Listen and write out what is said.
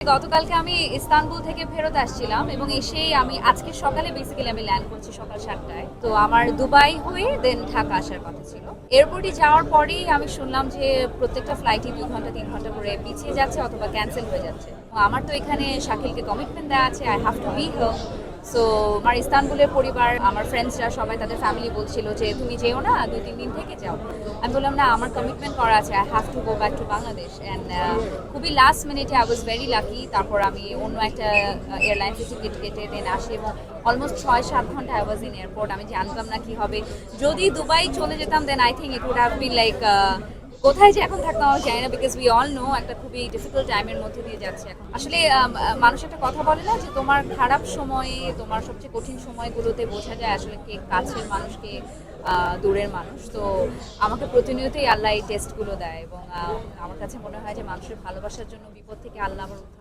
গতকালকে আমি ইস্তানবুল থেকে ফেরত আসছিলাম এবং এসেই আমি আজকে সকালে বেসিক্যালি আমি ল্যান্ড করছি সকাল 7টায়। তো আমার দুবাই হয়ে দেন ঢাকা আসার কথা ছিল। এয়ারপোর্টে যাওয়ার পরেই আমি শুনলাম যে প্রত্যেকটা ফ্লাইটই 2 ঘন্টা 3 ঘন্টা করে পিছিয়ে যাচ্ছে অথবা ক্যান্সেল হয়ে যাচ্ছে। আমার তো এখানে শাকিলকে কমিটমেন্ট দেওয়া আছে, I have to B here. So আমার ইস্তানবুলের পরিবার, আমার ফ্রেন্ডসরা সবাই তাদের ফ্যামিলি বলছিল যে তুমি যেও না, 2-3 দিন থেকে যাও। আমি বললাম না, আমার কমিটমেন্ট করা আছে, I have to go back to Bangladesh. And খুবই লাস্ট মিনিটে আই ওয়াজ ভেরি লাকি। তারপর আমি অন্য একটা এয়ারলাইন্সের টিকিট কেটে দেন আসি এবং অলমোস্ট 6-7 ঘন্টা আই ওয়াজ ইন এয়ারপোর্ট। আমি জানতাম না কি হবে। যদি দুবাই চলে যেতাম then I think it would have been like কোথায় যে এখন থাকতাম আমি জানি না, বিকজ উই অল নো একটা খুবই ডিফিকাল্ট টাইমের মধ্যে দিয়ে যাচ্ছে এখন। আসলে মানুষ একটা কথা বলে না যে তোমার খারাপ সময়ে, তোমার সবচেয়ে কঠিন সময়গুলোতে বোঝা যায় আসলে কে কাছের মানুষ, কে দূরের মানুষ। তো আমাকে প্রতিনিয়তই আল্লাহ এই টেস্টগুলো দেয় এবং আমার কাছে মনে হয় যে মানুষের ভালোবাসার জন্য বিপদ থেকে আল্লাহ আমার উদ্ধার